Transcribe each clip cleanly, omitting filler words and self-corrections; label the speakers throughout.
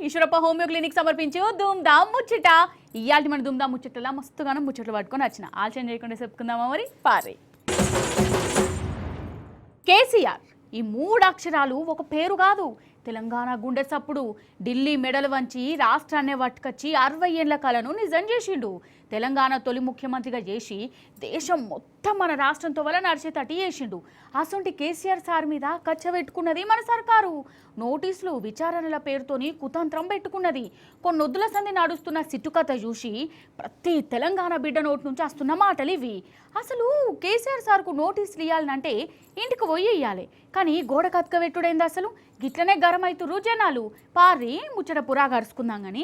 Speaker 1: Eeshwarappa homeo clinic సమర్పించు ధూమ్ ధామ్ ముచ్చట. ఇయాల్టి మన ధూమ్ ధామ్ ముచ్చట్లా మస్తుగానో ముచ్చట్లు పట్టుకొని వచ్చిన ఆలోచన చేయకుండా చెప్పుకుందామా మరి పారే. కేసీఆర్ ఈ 3 అక్షరాలు ఒక పేరు కాదు. తెలంగాణ గుండె సప్పుడు. ఢిల్లీ మెడలు వంచి రాష్ట్రాన్నే పట్టుకొచ్చి 60 ఏళ్ల కలను నిజం చేసిండు. తెలంగాణ తొలి ముఖ్యమంత్రిగా చేసి దేశం మొత్తం మన రాష్ట్రంతో వల్ల నడిచేటట్టు చేసిండు. అసొంటి కేసీఆర్ సార్ మీద కచ్చబెట్టుకున్నది మన సర్కారు. నోటీసులు విచారణల పేరుతోని కుతంత్రం పెట్టుకున్నది. కొన్నొద్దుల సంది నడుస్తున్న సిట్టుకథ చూసి ప్రతి తెలంగాణ బిడ్డ నోటి నుంచి వస్తున్న మాటలు ఇవి. అసలు కేసీఆర్ సార్కు నోటీసులు ఇవ్వాలంటే ఇంటికి పోయి ఇయ్యాలి, కానీ గోడ కతకబెట్టుడైంది. అసలు గిట్లనే గరమైతురు జనాలు. పారి ముచ్చట పురా గరుచుకుందాం గాని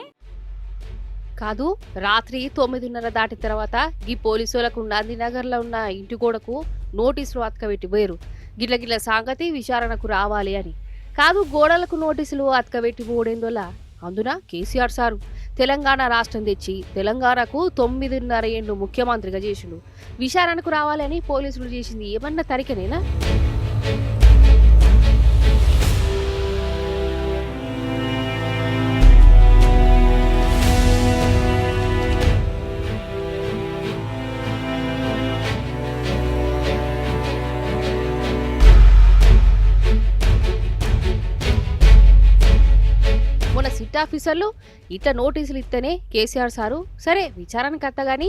Speaker 2: కాదు. రాత్రి 9:30 దాటిన తర్వాత ఈ పోలీసులకు నందినగర్లో ఉన్న ఇంటి గోడకు నోటీసులు అతకబెట్టి పోయారు. గిట్ల సంగతి విచారణకు రావాలి అని. కాదు, గోడలకు నోటీసులు అతకబెట్టి పోడేందోలా. అందున కేసీఆర్ సారు తెలంగాణ రాష్ట్రం తెచ్చి తెలంగాణకు 9.5 ఏళ్ళు ముఖ్యమంత్రిగా చేసిండు. విచారణకు రావాలి అని పోలీసులు చేసింది ఏమన్నా తరికనేనా? సిట్ ఆఫీసర్లు ఇట్లా నోటీసులు ఇస్తేనే కేసీఆర్ సారు సరే విచారణకు అత్తగాని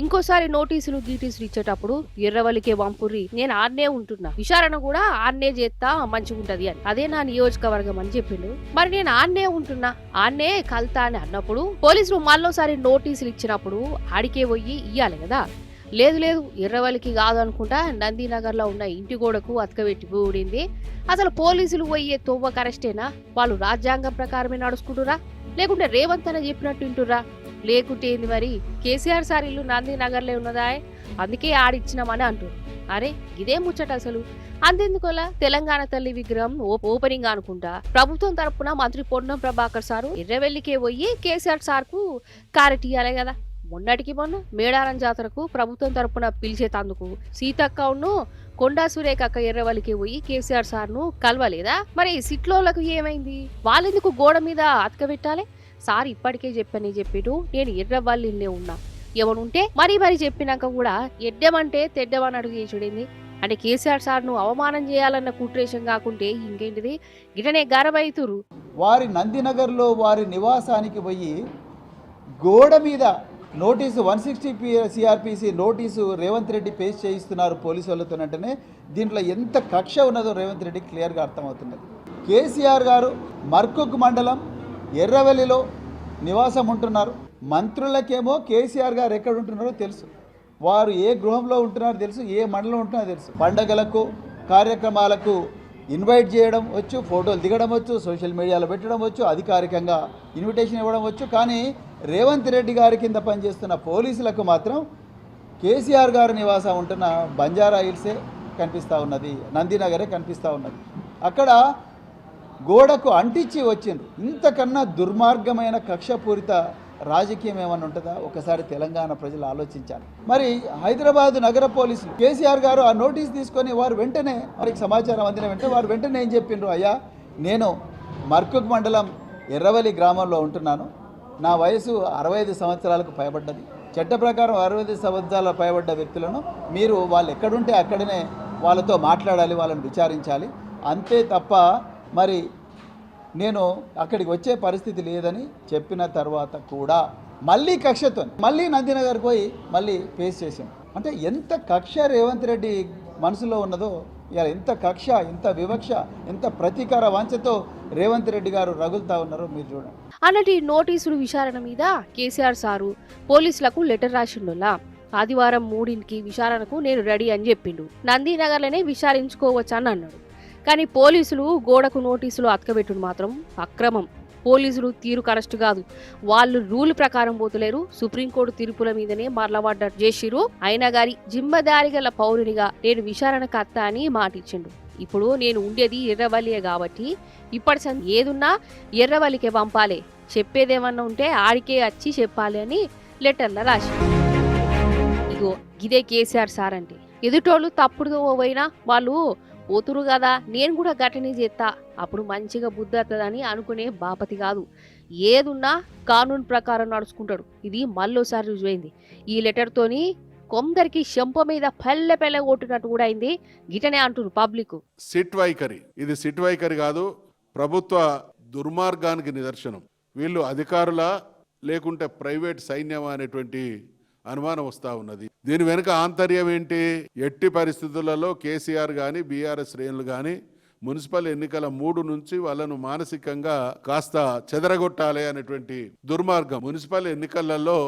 Speaker 2: ఇంకోసారి నోటీసులు గీటీసులు ఇచ్చేటప్పుడు ఎర్రవల్లికే వంపుర్రి, నేను ఆన్నే ఉంటున్నా, విచారణ కూడా ఆన్నే చేస్తా మంచిగుంటది అని, అదే నా నియోజకవర్గం అని చెప్పిండు. మరి నేను ఆన్నే ఉంటున్నా, ఆన్నే కల్తా అని అన్నప్పుడు పోలీసులు మళ్ళోసారి నోటీసులు ఇచ్చినప్పుడు ఆడికే పోయి ఇయ్యాలి కదా. లేదు ఎర్రవల్లికి కాదు అనుకుంటా నందినగర్లో ఉన్న ఇంటి గోడకు అతకబెట్టి ఊడింది. అసలు పోలీసులు పోయే తొవ్వ కరెస్టేనా? వాళ్ళు రాజ్యాంగం ప్రకారమే నడుచుకుంటురా, లేకుంటే రేవంత్ అని చెప్పినట్టు వింటురా? లేకుంటే ఏంది మరి? కేసీఆర్ సార్ ఇల్లు నందినగర్లో ఉన్నదా, అందుకే ఆడిచ్చినామని అంటారు. అరే ఇదే ముచ్చట అసలు. అంతెందుకోలా తెలంగాణ తల్లి విగ్రహం ఓపెనింగ్ అనుకుంటా ప్రభుత్వం తరపున మంత్రి పొన్నం ప్రభాకర్ సారు ఎర్రవెల్లికే పోయి కేసీఆర్ సార్కు కారెట్ ఇయ్యాలి కదా. మొన్నటికి మొన్న మేడారం జాతరకు ప్రభుత్వం తరపున పిలిచేతందుకు సీతక్కను కొండా సురేఖక్క ఎర్రవల్లికి పోయి కేసీఆర్ సార్ను కలవలేదా? మరి సిట్లోలకు ఏమైంది? వాళ్ళెందుకు గోడ మీద అతకబెట్టాలి? సార్ ఇప్పటికే చెప్పిడు, నేను ఎర్రవల్లినే ఉన్నా, ఎవనుంటే మరీ చెప్పినాక కూడా ఎడ్డమంటే తెడ్డమని అడుగు చేసుడింది. అంటే కేసీఆర్ సార్ను అవమానం చేయాలన్న కుట్రేషన్ కాకుంటే ఇంకేంటిది? గిటనే గరబైతురు.
Speaker 3: వారి నందినగర్లో వారి నివాసానికి పోయి గోడ మీద notice 160 CrPC notice Revanth Reddy paste చేయిస్తున్నారు పోలీసు వాళ్ళతోనంటేనే దీంట్లో ఎంత కక్ష ఉన్నదో రేవంత్ రెడ్డికి క్లియర్గా అర్థమవుతున్నది. కేసీఆర్ గారు మర్కుక్ మండలం ఎర్రవెల్లిలో నివాసం ఉంటున్నారు. మంత్రులకేమో కేసీఆర్ గారు ఎక్కడ ఉంటున్నారో తెలుసు, వారు ఏ గృహంలో ఉంటున్నారో తెలుసు, ఏ మండలం ఉంటున్నారో తెలుసు. పండగలకు కార్యక్రమాలకు ఇన్వైట్ చేయడం వచ్చు, ఫోటోలు దిగడం వచ్చు, సోషల్ మీడియాలో పెట్టడం వచ్చు, అధికారికంగా ఇన్విటేషన్ ఇవ్వడం వచ్చు. కానీ రేవంత్ రెడ్డి గారి కింద పనిచేస్తున్న పోలీసులకు మాత్రం కేసీఆర్ గారు నివాసం ఉంటున్న బంజారా హిల్సే కనిపిస్తూ ఉన్నది, నందినగరే కనిపిస్తూ ఉన్నది. అక్కడ గోడకు అంటించి వచ్చిండ్రు. ఇంతకన్నా దుర్మార్గమైన కక్షపూరిత రాజకీయం ఏమన్నా ఉంటుందా? ఒకసారి తెలంగాణ ప్రజలు ఆలోచించాలి. మరి హైదరాబాద్ నగర పోలీసులు కేసీఆర్ గారు ఆ నోటీస్ తీసుకొని వారు వెంటనే వారికి సమాచారం అందిన వెంటనే వారు వెంటనే ఏం చెప్పిండ్రు? అయ్యా, నేను మర్కుక్ మండలం ఎర్రవల్లి గ్రామంలో ఉంటున్నాను, నా వయసు 65 సంవత్సరాలకు పైబడ్డది, చట్ట ప్రకారం 65 సంవత్సరాల పైబడ్డ వ్యక్తులను మీరు వాళ్ళు ఎక్కడుంటే అక్కడనే వాళ్ళతో మాట్లాడాలి, వాళ్ళని విచారించాలి, అంతే తప్ప మరి నేను అక్కడికి వచ్చే పరిస్థితి లేదని చెప్పిన తర్వాత కూడా మళ్ళీ కక్షతో మళ్ళీ నందినగర్కి పోయి మళ్ళీ ఫేస్ చేసాం. అంటే ఎంత కక్ష రేవంత్ రెడ్డి మనసులో ఉన్నదో, ఇలా ఎంత కక్ష, ఎంత వివక్ష, ఎంత ప్రతీకార వాంఛతో రేవంత్ రెడ్డి గారు రగులుతా ఉన్నారో మీరు చూడండి.
Speaker 2: అన్నటి నోటీసులు విచారణ మీద కేసీఆర్ సారు పోలీసులకు లెటర్ రాసిండులా. ఆదివారం 3కి విచారణకు నేను రెడీ అని చెప్పిండు. నందినగర్లోనే విచారించుకోవచ్చు అని అన్నాడు. కానీ పోలీసులు గోడకు నోటీసులు అతకబెట్టుడు మాత్రం అక్రమం. పోలీసులు తీరు కరెక్ట్ కాదు, వాళ్ళు రూల్ ప్రకారం పోతలేరు, సుప్రీంకోర్టు తీర్పుల మీదనే మరలబడ్డ చేసిరు. అయినా గారి జిమ్మదారి గల పౌరునిగా నేను విచారణకు అత్తా అని మాటిచ్చిండు. ఇప్పుడు నేను ఉండేది ఎర్రవల్లియే కాబట్టి ఇప్పటి ఏదున్నా ఎర్రవల్లికే పంపాలి, చెప్పేదేమన్నా ఉంటే ఆడికే వచ్చి చెప్పాలి అని లెటర్లో రాసి. ఇగో ఇదే కేసీఆర్ సార్ అంటే. ఎదుటోళ్ళు తప్పుడు పోయినా వాళ్ళు పోతురు కదా, నేను కూడా గట్టిని చేస్తా, అప్పుడు మంచిగా బుద్ధి వస్తుందని అనుకునే బాపతి కాదు. ఏదున్నా కానూన్ ప్రకారం నడుచుకుంటాడు. ఇది మళ్ళోసారి రుజువైంది. ఈ లెటర్తోని కొందరికి చెంప మీద పెళ్ళ కొట్టినట్టు కూడా అయింది. గిటనే అంటున్నారు పబ్లిక్.
Speaker 4: సిట్ వైఖరి, ఇది సిట్ వైఖరి కాదు, ప్రభుత్వ దుర్మార్గానికి నిదర్శనం. వీళ్ళు అధికారుల లేకుంటే ప్రైవేట్ సైన్యం అనేటువంటి అనుమానం వస్తూ ఉన్నది. దీని వెనుక ఆంతర్యం ఏంటి? ఎట్టి పరిస్థితులలో కేసీఆర్ కానీ బీఆర్ఎస్ శ్రేణులు కానీ మున్సిపల్ ఎన్నికల 3 నుంచి వాళ్ళను మానసికంగా కాస్త చెదరగొట్టాలి అనేటువంటి దుర్మార్గం. మున్సిపల్ ఎన్నికలలో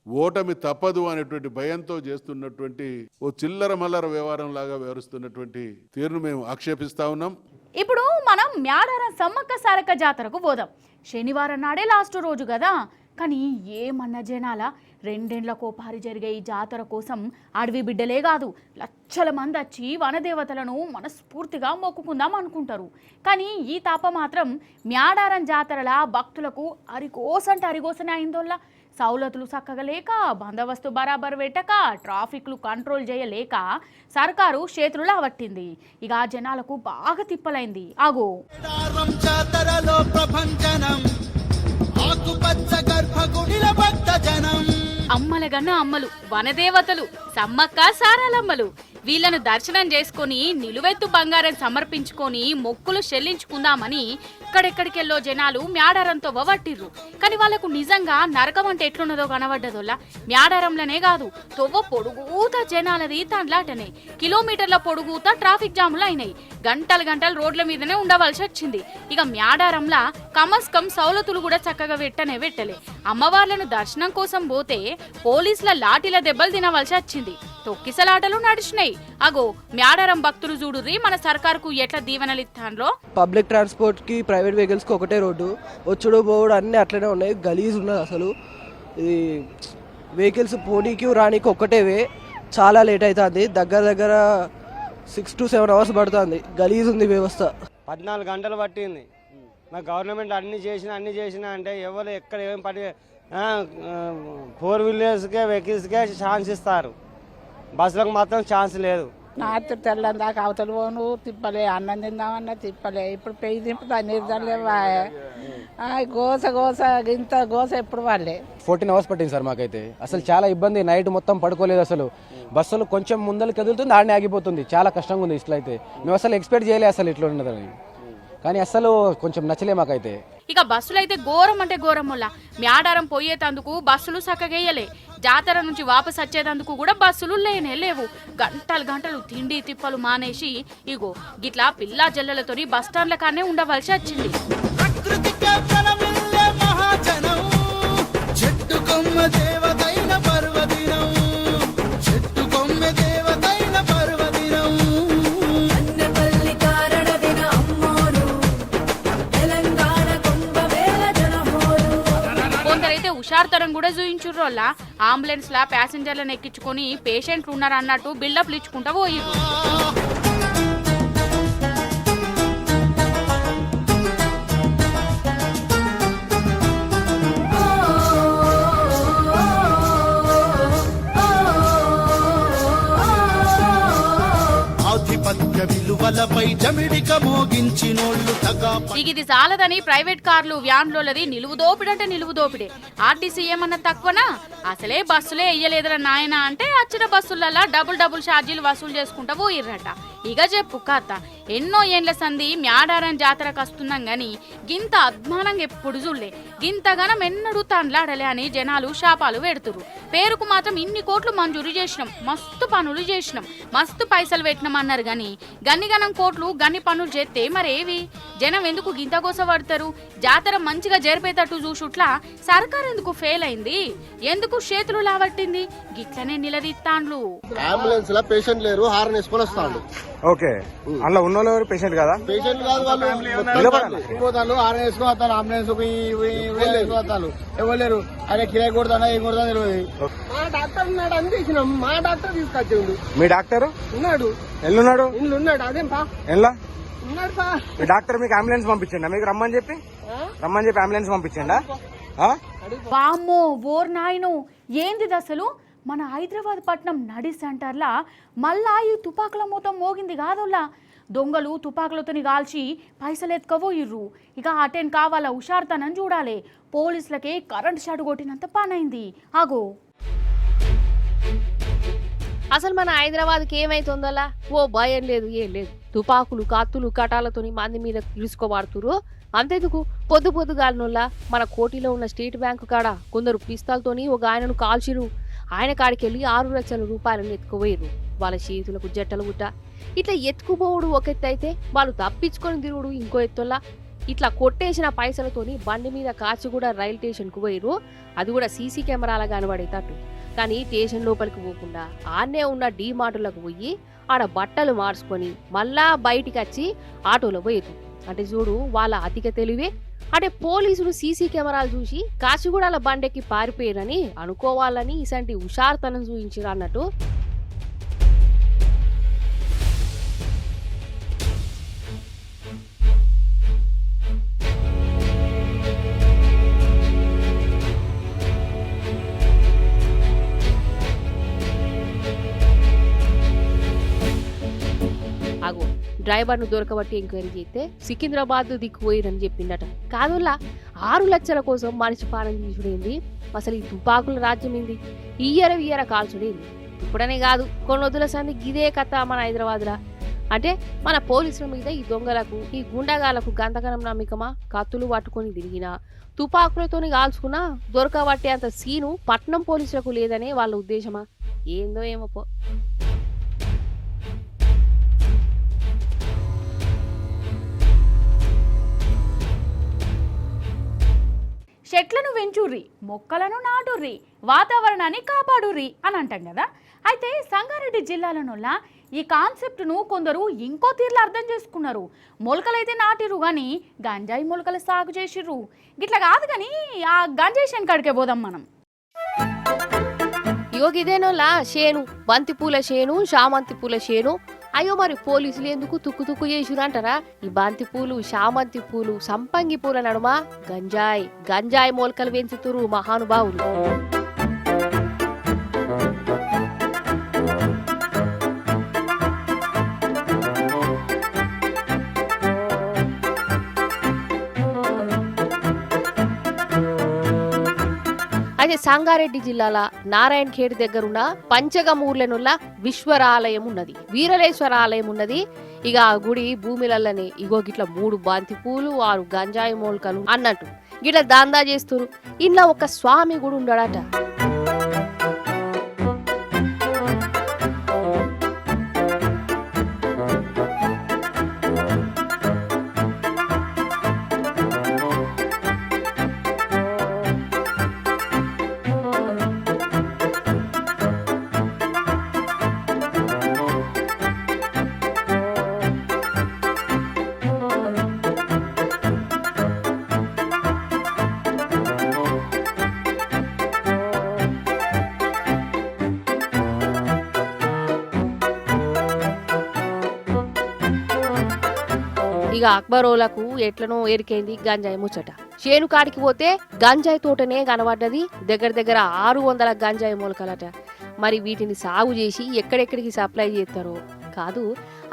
Speaker 4: ఓటమి తప్పదు అనేటువంటి భయంతో చేస్తున్నటువంటి ఓ చిల్లర మల్లర వ్యవహారం లాగా వ్యవహరిస్తున్నటువంటి తీరును మేము ఆక్షేపిస్తా ఉన్నాం.
Speaker 1: ఇప్పుడు మనం మ్యాడారం సమ్మక్క సారక్క జాతరకు పోదాం. శనివారం నాడే లాస్ట్ రోజు కదా, కానీ ఏమన్న జనాల 2 ఏళ్ల కోపారి జరిగే ఈ జాతర కోసం అడవి బిడ్డలే కాదు లక్షల మంది వచ్చి వనదేవతలను మనస్ఫూర్తిగా మొక్కుకుందాం అనుకుంటారు. కానీ ఈ తాప మాత్రం మ్యాడారం జాతరల భక్తులకు అరిగోసంటే అరిగోసనే అయిందోళ్ళ. సౌలతులు చక్కగా లేక, బందోబస్తు బరాబర్ పెట్టక, ట్రాఫిక్లు కంట్రోల్ చేయలేక సర్కారు చేతులు అవట్టింది. ఇక జనాలకు బాగా తిప్పలైంది. ఆగో అమ్మలగన్న అమ్మలు, వనదేవతలు, సమ్మక్క సారాలమ్మలు, వీళ్లను దర్శనం చేసుకుని నిలువెత్తు బంగారం సమర్పించుకొని మొక్కులు చెల్లించుకుందామని ఇక్కడెక్కడికెళ్ళో జనాలు మ్యాడారంతో వట్టిర్రు. కానీ వాళ్ళకు నిజంగా నరకం అంటే ఎట్లున్నదో కనబడ్డదోలా. మ్యాడారంలోనే కాదు, తొవ్వ పొడుగుత జనాలది తండ్లాటనే. కిలోమీటర్ల పొడుగుత ట్రాఫిక్ జాములు అయినాయి. గంటలు రోడ్ల మీదనే ఉండవలసి వచ్చింది. ఇక మ్యాడారంలా కమస్కం సౌలతులు కూడా చక్కగా పెట్టలే. అమ్మవార్లను దర్శనం కోసం పోతే పోలీసుల లాఠీల దెబ్బలు తినవలసి వచ్చింది. తొక్కిసలాటలు నడిచినాయి. అగో మ్యాడారం భక్తులు చూడుర్రి మన సర్కారుకు ఎట్లా దీవెనలు ఇస్తాండ్రో.
Speaker 5: పబ్లిక్ ట్రాన్స్పోర్ట్ కి ప్రైవేట్ వెహికల్స్ కి ఒకటే రోడ్డు, వచ్చుడు పోవడం అన్ని అట్లనే ఉన్నాయి. గలీజ్ ఉన్నది అసలు. ఇది వెహికల్స్ పోనీకి రానికి ఒక్కటే వే. చాలా లేట్ అవుతుంది. దగ్గర 6 to 7 hours పడుతుంది. గలీజ్ ఉంది వ్యవస్థ.
Speaker 6: 14 గంటలు పట్టింది. మా గవర్నమెంట్ అన్ని చేసినా అంటే ఎవరు ఎక్కడ ఏం పని 4 వీలర్స్కే వెహికల్స్కే ఛాన్స్ ఇస్తారు, బస్సులకు మాత్రం ఛాన్స్ లేదు.
Speaker 7: రాత్రి తెల్లని దాకా అవతలు పోను తిప్పలే, అన్నం తిందామన్నా తిప్పలే. ఇప్పుడు పెయ్యి తిప్పుతా నిర్దలేవా గోస ఇంత గోస ఎప్పుడు వాళ్ళే.
Speaker 8: 14 hours పట్టింది సార్ మాకైతే. అసలు చాలా ఇబ్బంది. నైట్ మొత్తం పడుకోలేదు. అసలు బస్సులు కొంచెం ముందరికి కదులుతుంది, ఆడనే ఆగిపోతుంది. చాలా కష్టంగా ఉంది. ఇట్లా అయితే మేము అసలు ఎక్స్పెక్ట్ చేయలేదు అసలు ఇట్లా ఉన్నదని. కానీ అసలు కొంచెం నచ్చలే మాకైతే.
Speaker 1: ఇక బస్సులు అయితే ఘోరం అంటే ఘోరములా. మ్యాడారం పోయేటందుకు బస్సులు చక్కగేయలే. జాతర నుంచి వాపస్ వచ్చేటందుకు కూడా బస్సులు లేవు. గంటలు తిండి తిప్పలు మానేసి ఇగో గిట్లా పిల్లా జల్లలతోని బస్టాండ్ల కానే ఉండవలసి వచ్చింది. హుషారుతరం కూడా చూయించుర్రోళ్ళ. అంబులెన్స్ లా ప్యాసింజర్లను ఎక్కించుకొని పేషెంట్లు ఉన్నారన్నట్టు బిల్డప్లు ఇచ్చుకుంటా పోయిర్రు. ఇది చాలదని ప్రైవేట్ కార్లు వ్యాన్లోది నిలువు దోపిడంటే నిలువు దోపిడే. ఆర్టీసీ ఏమన్నా తక్కువనా? అసలే బస్సులే వెయ్యలేదురా నాయన అంటే వచ్చిన బస్సులలో డబుల్ ఛార్జీలు వసూలు చేసుకుంటా పోయిర్రట. ఇక చెప్పు కథ. ఎన్నో ఏండ్ల సంధి మ్యాడారం జాతరకు వస్తున్నాం గాని గింత అద్మానంగా ఎప్పుడు చూడలే. గింతగానం ఎన్నడూ తండ్లాడలే అని జనాలు శాపాలు పెడుతురు. పేరుకు మాత్రం ఇన్ని కోట్లు మంజూరు చేసినాం, మస్తు పనులు చేసినాం, మస్తు పైసలు పెట్టినాం అన్నారు గాని గన్నిగనం కోట్లు గన్ని పనులు చేస్తే మరేవి జనం ఎందుకు గింత గోసపడతారు? జాతర మంచిగా జరిపేటట్టు చూసుట్లా సర్కార్ ఎందుకు ఫెయిల్ అయింది? ఎందుకు చేతులు లావట్టింది? గిట్లనే నిలదీస్తాండ్లు.
Speaker 9: అంబులెన్స్ లా పేషెంట్ లేరు, హారన్ వేసుకొని వస్తాడు.
Speaker 8: ఓకే, అందులో ఉన్న పేషెంట్ కదా?
Speaker 9: పేషెంట్ కాదు, వాళ్ళు హారన్ వేసుకొని వస్తాను. అంబులెన్స్ వేసుకొని వస్తాను. ఎవరు లేరు. అదే కిరాయి కొడతానా ఏం కొడతా తెలియదు. మా డాక్టర్ ఉన్నాడు అని తెచ్చినాం. మా డాక్టర్ తీసుకొచ్చిండు.
Speaker 8: మీ డాక్టర్
Speaker 9: ఉన్నాడు.
Speaker 8: ఎల్లున్నాడు?
Speaker 9: ఇల్లు ఉన్నాడు. అదేం పా
Speaker 8: ఎలా
Speaker 9: ఉన్నాడు పా.
Speaker 8: మీ డాక్టర్ మీకు అంబులెన్స్ పంపించండి, మీకు రమ్మని చెప్పి అంబులెన్స్ పంపించండా?
Speaker 1: వామ్మో ఓర్ నాయను, ఏంది అసలు? మన హైదరాబాద్ పట్నం నడి సెంటర్లా మళ్ళా ఈ తుపాకుల మూతం మోగింది కాదుల్లా. దొంగలు తుపాకులతోని కాల్చి పైసలు ఎత్తుకపోయిర్రు. ఇక అటెండ్ కావాలా హుషారుతనం చూడాలి. పోలీసులకే కరెంట్ షాట్ కొట్టినంత పనైంది. ఆగో
Speaker 2: అసలు మన హైదరాబాద్కి ఏమైతుందలా ఓ భయం లేదు ఏం లేదు. తుపాకులు కత్తులు కటాలతోని మంది మీద ఇరుసుకోబడుతురు. అంతెందుకు పొద్దు పొద్దుగాలనుల్లా మన కోటిలో ఉన్న స్టేట్ బ్యాంకు కాడ కొందరు పిస్తాలతోని ఒక ఆయనను కాల్చిరు. ఆయన కాడికి వెళ్ళి 6 లక్షల రూపాయలను ఎత్తుకుపోయారు. వాళ్ళ చేతులకు జట్టలు గుట్ట. ఇట్లా ఎత్తుకుపోవుడు ఒక ఎత్తు అయితే వాళ్ళు తప్పించుకొని తిరుగుడు ఇంకో ఎత్తుల్లా. ఇట్లా కొట్టేసిన పైసలతోని బండి మీద కాచి కూడా రైల్ స్టేషన్కు పోయారు. అది కూడా సీసీ కెమెరాల కనబడేటట్టు. కానీ స్టేషన్ లోపలికి పోకుండా ఆడనే ఉన్న డీ మార్టులకు పోయి ఆడ బట్టలు మార్చుకొని మళ్ళా బయటికి వచ్చి ఆటోలో పోయారు. అంటే చూడు వాళ్ళ అతిక తెలివే. అంటే పోలీసులు సీసీ కెమెరాలు చూసి కాచిగూడాల బండెక్కి పారిపోయారని అనుకోవాలని ఇసంటి హుషారుతనం చూపించారు అన్నట్టు. ఆగో డ్రైవర్ను దొరకబట్టి ఎంక్వైరీ చేస్తే సికింద్రాబాద్ దిక్కుపోయిరని చెప్పిందట. కాదుల్లా 6 లక్షల కోసం మనిషి పాలన తీసుడేంది? అసలు ఈ తుపాకుల రాజ్యం ఏంది? ఇయ్యర కాల్చుడేంది? ఇప్పుడనే కాదు కొన్ని వదుల సంది గిదే కథ మన హైదరాబాద్లా. అంటే మన పోలీసుల మీద ఈ దొంగలకు ఈ గుండాగాలకు గంతగనం నమ్మకమా? కత్తులు పట్టుకొని తిరిగినా తుపాకులతోని కాల్చుకున్నా దొరకబట్టే అంత సీను పట్నం పోలీసులకు లేదనే వాళ్ళ ఉద్దేశమా? ఏందో ఏమో పో.
Speaker 1: చెట్లను పెంచుర్రి, మొక్కలను నాటుర్రి, వాతావరణాన్ని కాపాడుర్రి అని అంటాం కదా. అయితే సంగారెడ్డి జిల్లాలోనొల్ల ఈ కాన్సెప్ట్ను కొందరు ఇంకో తీర్లు అర్థం చేసుకున్నారు. మొలకలైతే నాటిరు కానీ గంజాయి మొలకలు సాగు చేసిర్రు. గిట్లా కాదు కానీ ఆ గంజాయి చేను కాడికే పోదాం మనం.
Speaker 2: యోగిదేనోలా చేను బంతిపూల చేను చామంతి పూల చేను. అయ్యో మరి పోలీసులు ఎందుకు తుక్కు చేసిరు అంటారా? ఈ బంతి పూలు చామంతి పూలు సంపంగి పూల నడుమ గంజాయి మొలకలు పెంచుతురు మహానుభావులు. అయితే సంగారెడ్డి జిల్లాల నారాయణ ఖేడ్ దగ్గరున్న పంచగమూర్లనున్న విశ్వరాలయం ఉన్నది, వీరలేశ్వర ఆలయం ఉన్నది. ఇక ఆ గుడి భూమిలల్లనే ఇగో గిట్ల 3 బంతి పూలు 6 గంజాయి మొలకలు అన్నట్టు గిట్ల దాందా చేస్తురు. ఇంట్లో ఒక స్వామి గుడి ఉండడట. ఇక అక్బరోలకు ఎట్లనో ఎరికైంది గంజాయి ముచ్చట. చేను కాడికి పోతే గంజాయి తోటనే కనబడ్డది. దగ్గర 600 గంజాయి మొలకలట. మరి వీటిని సాగు చేసి ఎక్కడెక్కడికి సప్లై చేస్తారో కాదు,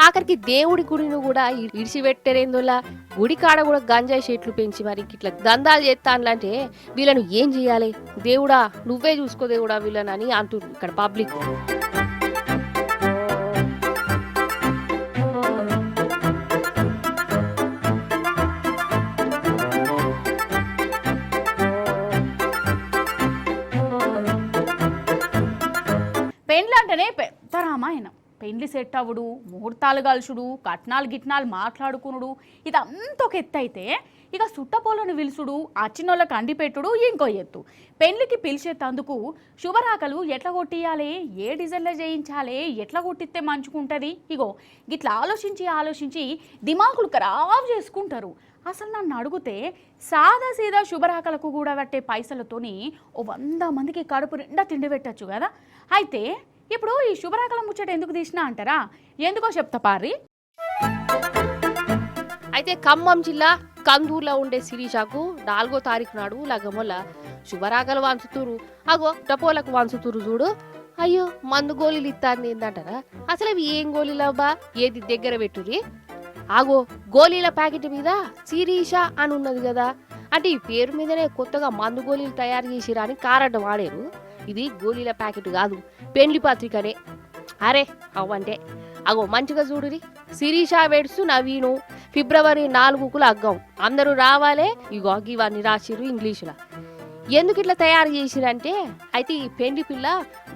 Speaker 2: ఆఖరికి దేవుడి గుడిని కూడా ఇడిచిపెట్టరేందోలా. గుడి కాడ కూడా గంజాయి చెట్లు పెంచి మరి ఇట్లా దందాలు చేస్తానులంటే వీళ్ళను ఏం చేయాలి? దేవుడా నువ్వే చూసుకో దేవుడా వీళ్ళని అని అంటున్నారు ఇక్కడ పబ్లిక్.
Speaker 1: పెండ్లంటేనే పెద్ద రామాయణం. పెండ్లి సెట్ అవ్వడు, ముహూర్తాలు కలుసుడు, కట్నాలు గిట్నాలు మాట్లాడుకునుడు ఇదంతా ఒక ఎత్తు అయితే, ఇక సుట్టపోలను పిలుచుడు, అచ్చినోళ్ళకి అండి పెట్టుడు ఇంకో ఎత్తు. పెండ్లికి పిలిచేటందుకు శుభరాకలు ఎట్లా కొట్టియాలి, ఏ డిజైన్లో చేయించాలి, ఎట్లా కొట్టిస్తే మంచుకుంటుంది, ఇగో గిట్లా ఆలోచించి దిమాకులు ఖరాబ్ చేసుకుంటారు. అసలు నన్ను అడిగితే సీదా శుభరాకలకు కూడా పట్టే పైసలతోని ఓ 100 మందికి కడుపు నిండా తిండి పెట్టచ్చు కదా. అయితే ఇప్పుడు ఈ శుభరాకల ముచ్చట ఎందుకు తీసినా అంటారా? ఎందుకో చెప్తా పారి.
Speaker 2: అయితే ఖమ్మం జిల్లా కందూరులో ఉండే శిరీషకు 4వ తారీఖు నాడు లగమొల్ల శుభరాకలు వంచుతురు. అగో టపోలకు వంచుతురు చూడు. అయ్యో మందు గోళీలు ఇస్తాను ఏందంటారా? అసలు అవి ఏం గోళీలబ్బా, ఏది దగ్గర పెట్టురి. ఆగో గోళీల ప్యాకెట్ మీద సిరీషా అని ఉన్నది కదా, అంటే ఈ పేరు మీదనే కొత్తగా మందు గోళీలు తయారు చేసిరా అని కారడ్డం వాడారు. ఇది గోళీల ప్యాకెట్ కాదు, పెండ్లి పత్రికనే. అరే అవ్వంటే అగో మంచిగా చూడురి, శిరీషా వెడ్స్ నవీను ఫిబ్రవరి 4కు లగ్గం, అందరూ రావాలే. ఇగో ఇవన్నీ రాసిరు ఇంగ్లీషులో. ఎందుకు ఇట్లా తయారు చేసిరంటే, అయితే ఈ పెండ్లి పిల్ల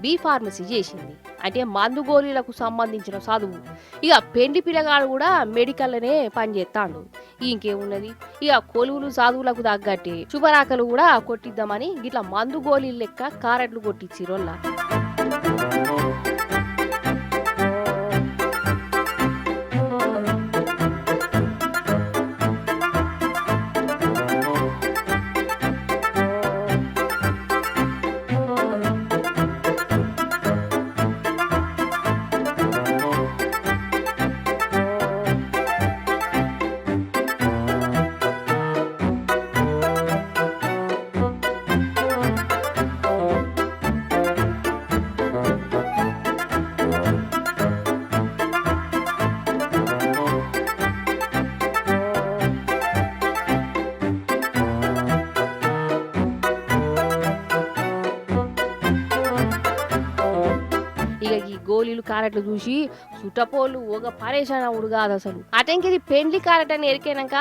Speaker 2: B.Pharmacy చేసింది, అంటే మందు గోళీలకు సంబంధించిన చదువు. ఇక పెండ్లి పిల్లగాడు కూడా మెడికల్లోనే పనిచేస్తాడు. ఇంకేమున్నది, ఇక కొలువులు చదువులకు తగ్గట్టే శుభరాకలు కూడా కొట్టిద్దామని ఇట్లా మందు గోళీలు లెక్క కారెట్లు కొట్టించిరోళ్ళ. ఇక ఈ గోళీలు కారెట్లు చూసి చుట్టపోళ్ళు ఒక పరేషాన్ అవుడు కాదు అసలు. అటంకి ఇది పెండ్లి కారెట్ అని ఎరికైనాక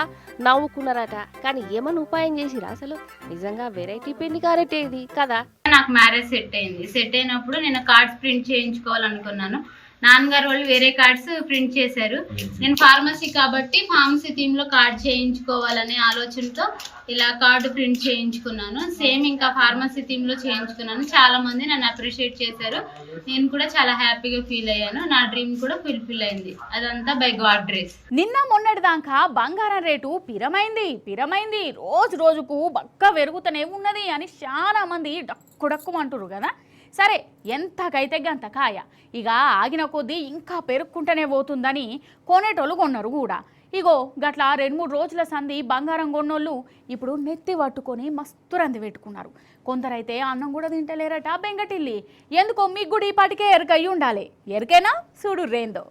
Speaker 2: నవ్వుకున్నారట, కానీ ఏమన్నా ఉపాయం చేసిరా అసలు? నిజంగా వెరైటీ పెండ్లి కారెట్ ఏది కదా.
Speaker 10: నాకు మ్యారేజ్ సెట్ అయింది. సెట్ అయినప్పుడు నేను కార్డ్స్ ప్రింట్ చేయించుకోవాలనుకున్నాను. నాన్నగారు వాళ్ళు వేరే కార్డ్స్ ప్రింట్ చేశారు. నేను ఫార్మసీ కాబట్టి ఫార్మసీ థీమ్ లో కార్డ్ చేయించుకోవాలనే ఆలోచనతో ఇలా కార్డు ప్రింట్ చేయించుకున్నాను. సేమ్ ఇంకా ఫార్మసీ థీమ్ లో చేయించుకున్నాను. చాలా మంది నన్ను అప్రిషియేట్ చేశారు. నేను కూడా చాలా హ్యాపీగా ఫీల్ అయ్యాను. నా డ్రీమ్ కూడా ఫుల్ఫిల్ అయింది. అదంతా బై గాడ్ గ్రేస్.
Speaker 1: నిన్న మొన్నటి దాకా బంగారం రేటు పిరమైంది రోజు రోజుకు బక్క పెరుగుతూనే ఉన్నది అని చాలా మంది డక్కుడక్కుమంటారు కదా. సరే, ఎంతకైతే గంత కాయ, ఇక ఆగిన కొద్దీ ఇంకా పెరుక్కుంటూనే పోతుందని కొనేటోళ్ళు కొన్నారు కూడా. ఇగో గట్లా 2-3 రోజుల సంది బంగారం కొన్నోళ్ళు ఇప్పుడు నెత్తి పట్టుకొని మస్తు రంది పెట్టుకున్నారు. కొందరైతే అన్నం కూడా తింటలేరట బెంగటిల్లి. ఎందుకో మీకు కూడా ఈ పాటికే ఎరకయ్యి ఉండాలి. ఎరకేనా చూడు రేందో.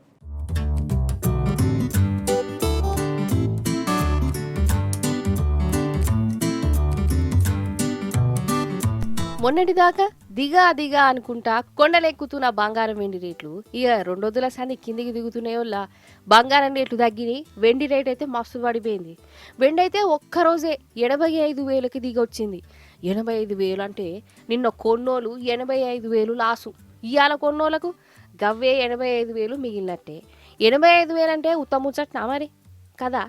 Speaker 2: మొన్నటిదాకా దిగా అనుకుంటా కొండలెక్కుతున్న బంగారం వెండి రేట్లు ఇక 2 రోజుల సంది కిందికి దిగుతున్నాయోళ్ళ బంగారం రేట్లు తగ్గినాయి. వెండి రేట్ అయితే మస్తు పడిపోయింది. వెండి అయితే ఒక్కరోజే 85,000కి దిగి వచ్చింది. 85,000 అంటే నిన్న కొన్నోళ్ళు 85,000 లాసు. ఇవాళ కొన్నోళ్ళకు గవ్వే 85,000 మిగిలినట్టే. 85,000 అంటే ఉత్తముచ్చట్నా మరి కదా.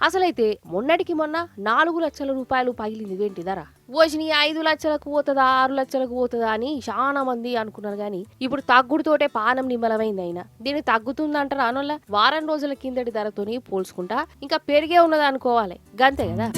Speaker 2: అసలైతే మొన్నటికి మొన్న 4 లక్షల రూపాయలు పగిలింది వెండి ధర. ఓసిని 5 లక్షలకు పోతుందా 6 లక్షలకు పోతుందా అని చాలా మంది అనుకున్నారు. కానీ ఇప్పుడు తగ్గుడుతోటే పానం నిమ్మలమైంది. అయినా దీన్ని తగ్గుతుందంటారా అనొల్ల. వారం రోజుల కిందటి ధరతోని పోల్చుకుంటా ఇంకా పెరిగే ఉన్నది అనుకోవాలి, గంతే కదా.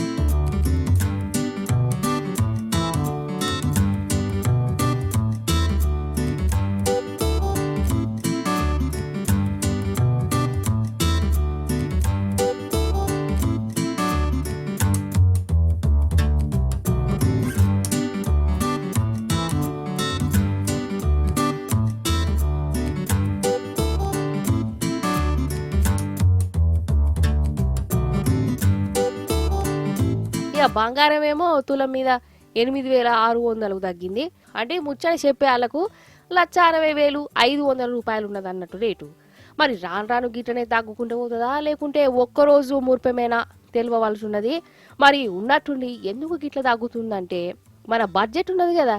Speaker 2: బంగారం ఏమో తులం మీద 8,600 తగ్గింది. అంటే ముచ్చట చెప్పే వాళ్ళకు 1,60,500 రూపాయలు ఉన్నది అన్నట్టు రేటు. మరి రాను గిట్టనే తగ్గుకుంటూ పోతుందా లేకుంటే ఒక్కరోజు మురిపమేనా తెలియవలసి ఉన్నది. మరి ఉన్నట్టుండి ఎందుకు గిట్ల తగ్గుతుందంటే మన బడ్జెట్ ఉన్నది కదా,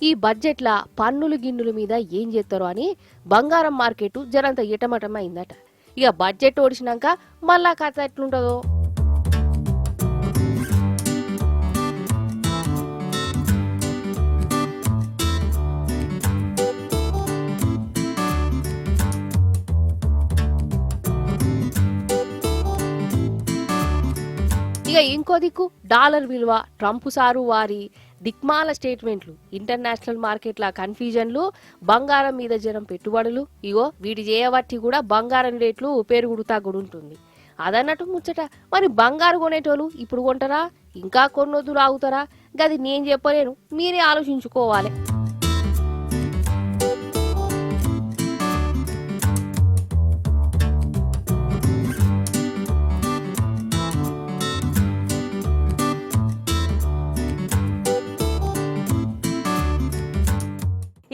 Speaker 2: ఈ బడ్జెట్ల పన్నులు గిన్నుల మీద ఏం చేస్తారో అని బంగారం మార్కెట్ జరంత ఇటమటం అయిందట. ఇక బడ్జెట్ ఓడిచినాక మళ్ళా కథ ఎట్లుంటుందో. ఇక ఇంకో దిక్కు డాలర్ విలువ, ట్రంప్ సారు వారి దిక్మాల స్టేట్మెంట్లు, ఇంటర్నేషనల్ మార్కెట్ల కన్ఫ్యూజన్లు, బంగారం మీద జరం పెట్టుబడులు, ఇగో వీటి చేయబట్టి కూడా బంగారం రేట్లు పెరుగుడు తగ్గుడు ఉంటుంది. అదన్నట్టు ముచ్చట. మరి బంగారు కొనేటోళ్ళు ఇప్పుడు కొంటారా ఇంకా కొన్నొద్దులు ఆగుతారా? గది నేను చెప్పలేను, మీరే ఆలోచించుకోవాలి.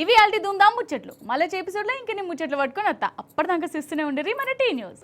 Speaker 1: ఇవి ఆల్టీ దుందాం ముచ్చట్లు. మళ్ళీ ఎపిసోడ్లో ఇంకెన్ని ముచ్చట్లు పట్టుకొని వస్తా. అప్పటిదాకా చూస్తూనే ఉండరు మన టీ న్యూస్.